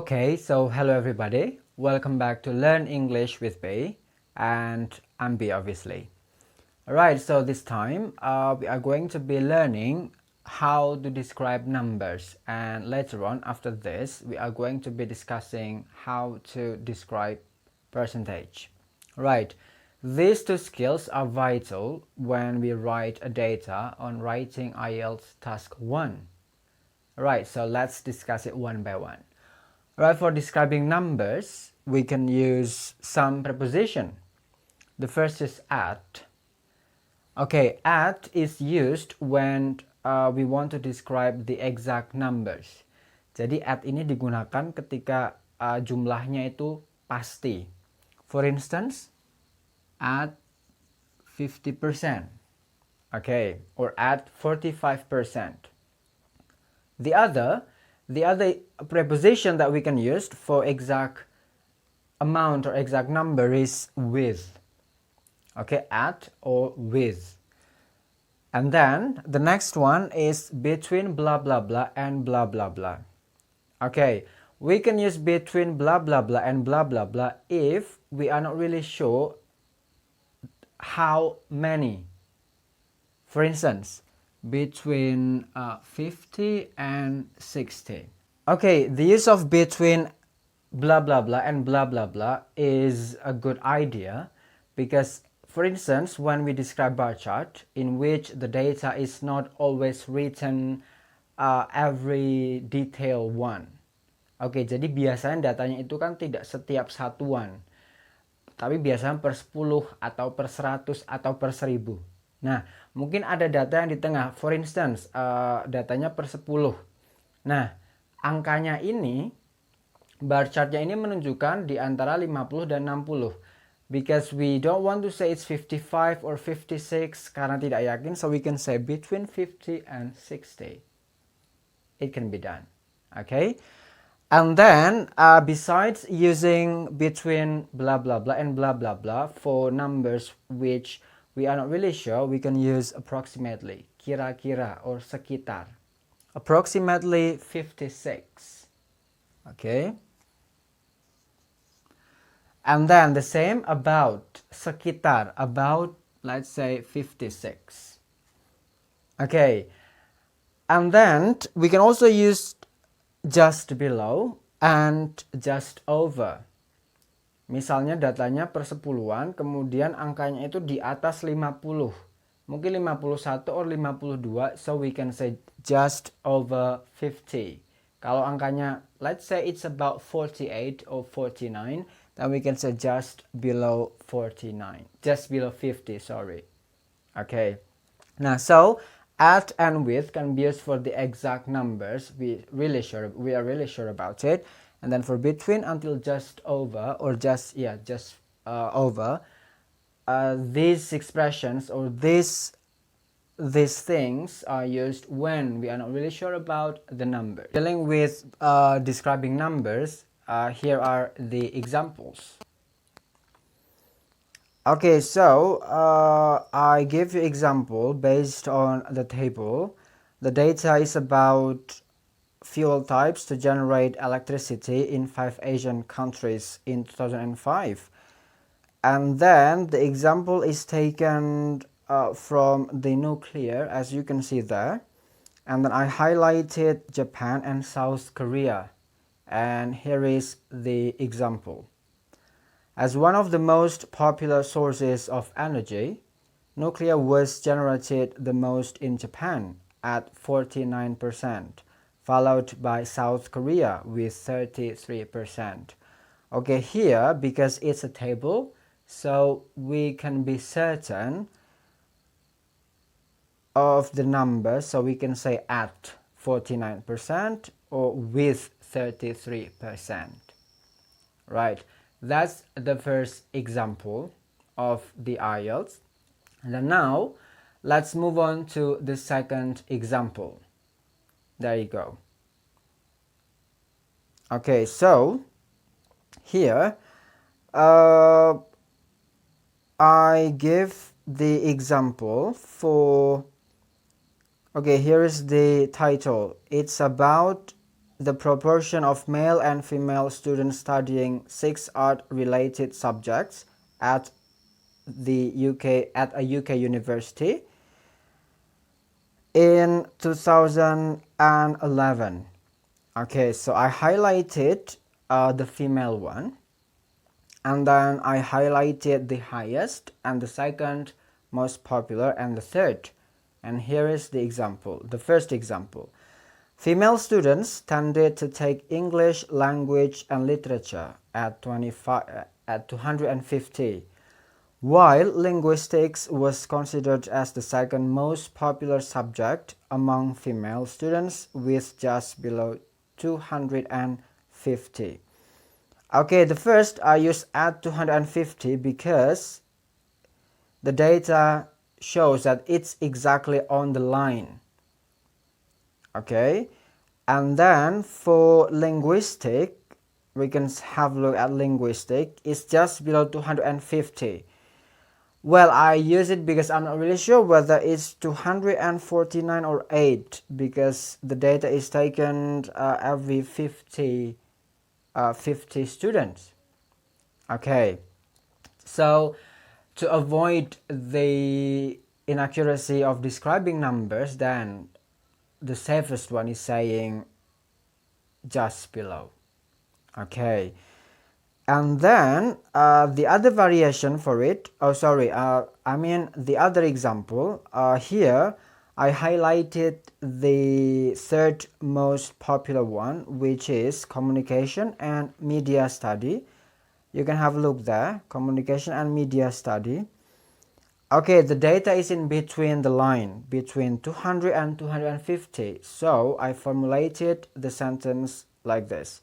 Okay, so hello everybody. Welcome back to Learn English with B, and I'm B obviously. Alright, so this time we are going to be learning how to describe numbers, and later on after this we are going to be discussing how to describe percentage. Right, these two skills are vital when we write a data on writing Ielts task 1. Alright, so let's discuss it one by one. Right, for describing numbers, we can use some preposition. The first is at. Okay, at is used when we want to describe the exact numbers. Jadi at ini digunakan ketika jumlahnya itu pasti. For instance, at 50%. Okay, or at 45%. The other preposition that we can use for exact amount or exact number is with. Okay, at or with. And then the next one is between blah blah blah and blah blah blah. Okay, we can use between blah blah blah and blah blah blah if we are not really sure how many. For instance, between 50 and 60. Okay, the use of between blah blah blah and blah blah blah is a good idea because, for instance, when we describe bar chart in which the data is not always written every detail one. Oke, jadi biasanya datanya itu kan tidak setiap satuan, tapi biasanya per 10 atau per 100 atau per 1000. Nah, mungkin ada data yang di tengah, for instance, datanya per 10. Nah, angkanya ini, bar chartnya ini menunjukkan di antara 50 dan 60. Because we don't want to say it's 55 or 56 karena tidak yakin, so we can say between 50 and 60. It can be done. Okay? And then, besides using between blah blah blah and blah blah blah for numbers which we are not really sure, we can use approximately, kira-kira or sekitar. Approximately 56. Okay. And then the same about, sekitar, about, let's say 56. Okay. And then we can also use just below and just over. Misalnya datanya per 10-an, kemudian angkanya itu di atas 50. Mungkin 51 or 52, so we can say just over 50. Kalau angkanya, let's say it's about 48 or 49, then we can say just below 49. Just below 50, sorry. Okay. Now, so at and with can be used for the exact numbers. We are really sure about it. And then for between until just over or just over, these expressions or these things are used when we are not really sure about the number. Dealing with describing numbers, here are the examples. Okay, so I give you example based on the table. The data is about fuel types to generate electricity in 5 Asian countries in 2005. And then the example is taken from the nuclear, as you can see there. And then I highlighted Japan and South Korea. And here is the example. As one of the most popular sources of energy, nuclear was generated the most in Japan at 49%. Followed by South Korea with 33%. Okay, here, because it's a table, so we can be certain of the number, so we can say at 49% or with 33%. Right, that's the first example of the Ielts. And then now, let's move on to the second example. There you go. Okay, so here I give the example for, okay, here is the title. It's about the proportion of male and female students studying 6 art-related subjects at a UK university in 2011. Okay, so I highlighted the female one, and then I highlighted the highest and the second most popular and the third. And here is the example, the first example. Female students tended to take English language and literature at 250, while linguistics was considered as the second most popular subject among female students with just below 250. Okay, the first I use at 250 because the data shows that it's exactly on the line. Okay, and then for linguistic, we can have a look at linguistic. It's just below 250. Well, I use it because I'm not really sure whether it's 249 or 8 because the data is taken every 50 students. Okay, so to avoid the inaccuracy of describing numbers, then the safest one is saying just below. Okay, and then the other variation for it, the other example, here I highlighted the third most popular one, which is communication and media study. You can have a look there, communication and media study. Okay, the data is in between the line, between 200 and 250. So I formulated the sentence like this.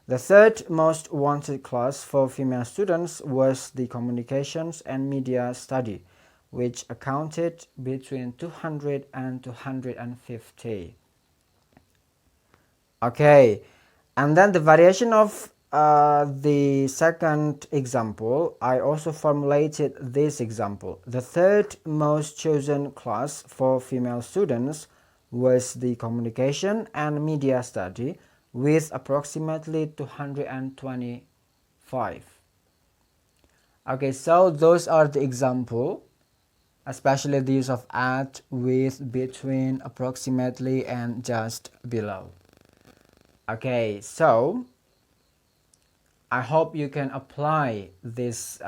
The third most wanted class for female students was the communications and media study, which accounted between 200 and 250. Okay, and then the variation of the second example, I also formulated this example. The third most chosen class for female students was the communication and media study with approximately 225. Okay, so those are the example, especially the use of at, with, between, approximately, and just below. Okay, so I hope you can apply this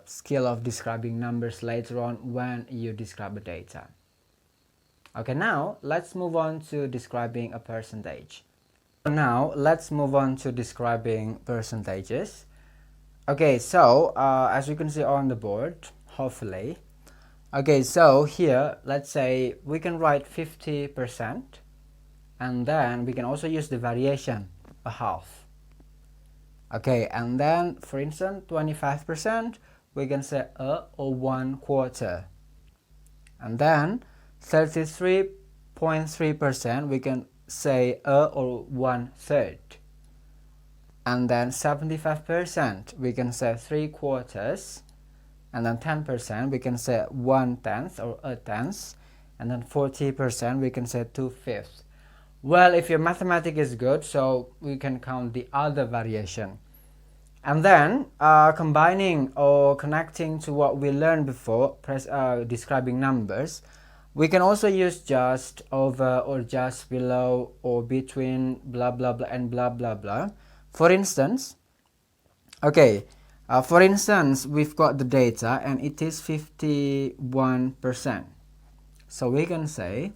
skill of describing numbers later on when you describe the data. Okay, now let's move on to describing a percentage. Now let's move on to describing percentages. Okay, so as you can see on the board, hopefully. Okay, so here let's say we can write 50%, and then we can also use the variation, a half. Okay, and then for instance 25%, we can say a or 1/4, and then 33.3% we can say a or 1/3, and then 75% we can say 3/4, and then 10% we can say 1/10 or a tenth, and then 40% we can say 2/5. Well, if your mathematics is good, so we can count the other variation. And then combining or connecting to what we learned before, describing numbers, we can also use just, over, or just below, or between, blah blah blah, and blah blah blah. For instance, okay, we've got the data and it is 51%. So we can say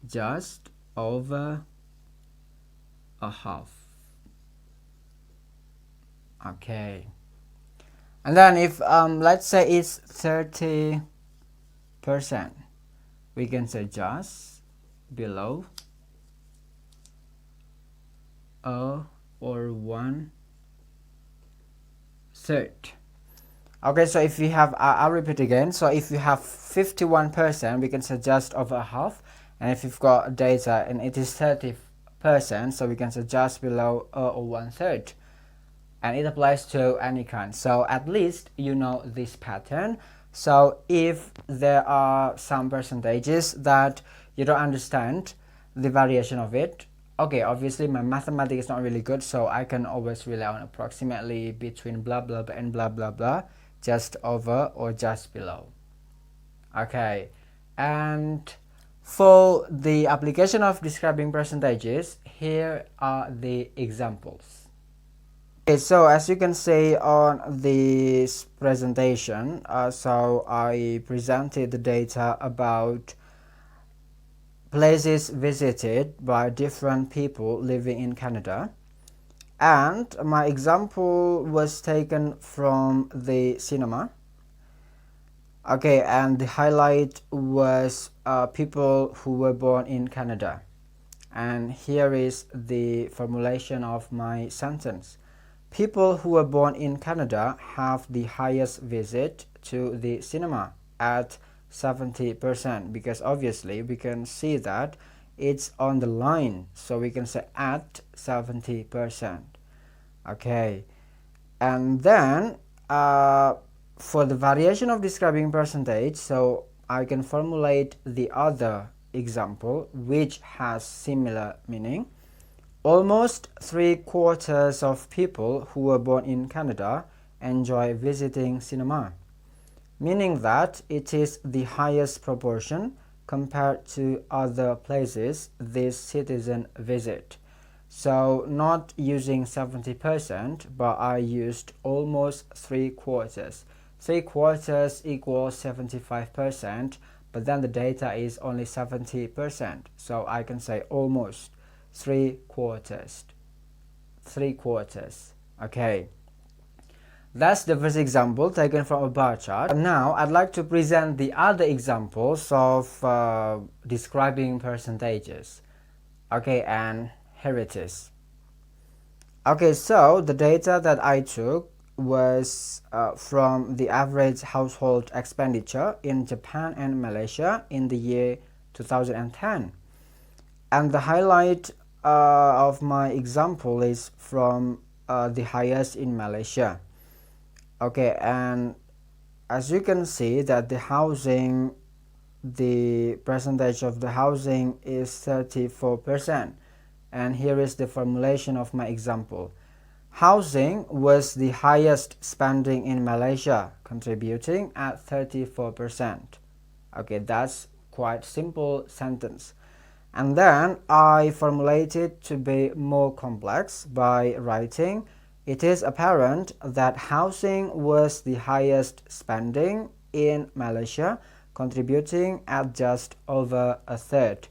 just over a half. Okay, and then if let's say it's 30%, we can say just below a or 1/3. Okay, so if we have, I'll repeat again. So if you have 51%, we can say just over half, and if you've got data and it is 30%, so we can say just below a or 1/3, and it applies to any kind. So at least you know this pattern. So if there are some percentages that you don't understand the variation of it, Okay, obviously my mathematics is not really good, so I can always rely on approximately between blah blah blah and blah blah blah, just over or just below. Okay, and for the application of describing percentages, here are the examples. Okay, so as you can see on this presentation, so I presented the data about places visited by different people living in Canada, and my example was taken from the cinema. Okay, and the highlight was people who were born in Canada, and here is the formulation of my sentence. People who were born in Canada have the highest visit to the cinema at 70%, because obviously we can see that it's on the line, so we can say at 70%. Okay, and then for the variation of describing percentage, so I can formulate the other example which has similar meaning. Almost 3/4 of people who were born in Canada enjoy visiting cinema, meaning that it is the highest proportion compared to other places this citizen visit. So not using 70%, but I used almost 3/4. 3/4 equals 75%, but then the data is only 70%, so I can say almost 3/4. 3/4. Okay, that's the first example taken from a bar chart. Now I'd like to present the other examples of describing percentages. Okay, and here it is. Okay, so the data that I took was from the average household expenditure in Japan and Malaysia in the year 2010. And the highlight of my example is from the highest in Malaysia. Okay, and as you can see that the percentage of the housing is 34%. And here is the formulation of my example. Housing was the highest spending in Malaysia, contributing at 34%. Okay, that's quite simple sentence. And then I formulate it to be more complex by writing, it is apparent that housing was the highest spending in Malaysia, contributing at just over a third.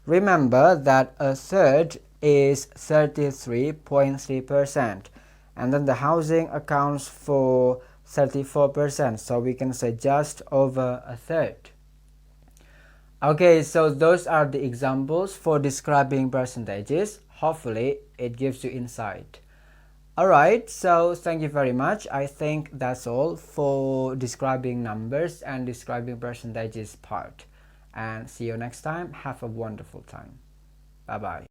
Remember that a third is 33.3%, and then the housing accounts for 34%, so we can say just over a third. Okay, so those are the examples for describing percentages. Hopefully it gives you insight. Alright, so thank you very much. I think that's all for describing numbers and describing percentages part. And see you next time. Have a wonderful time. Bye bye.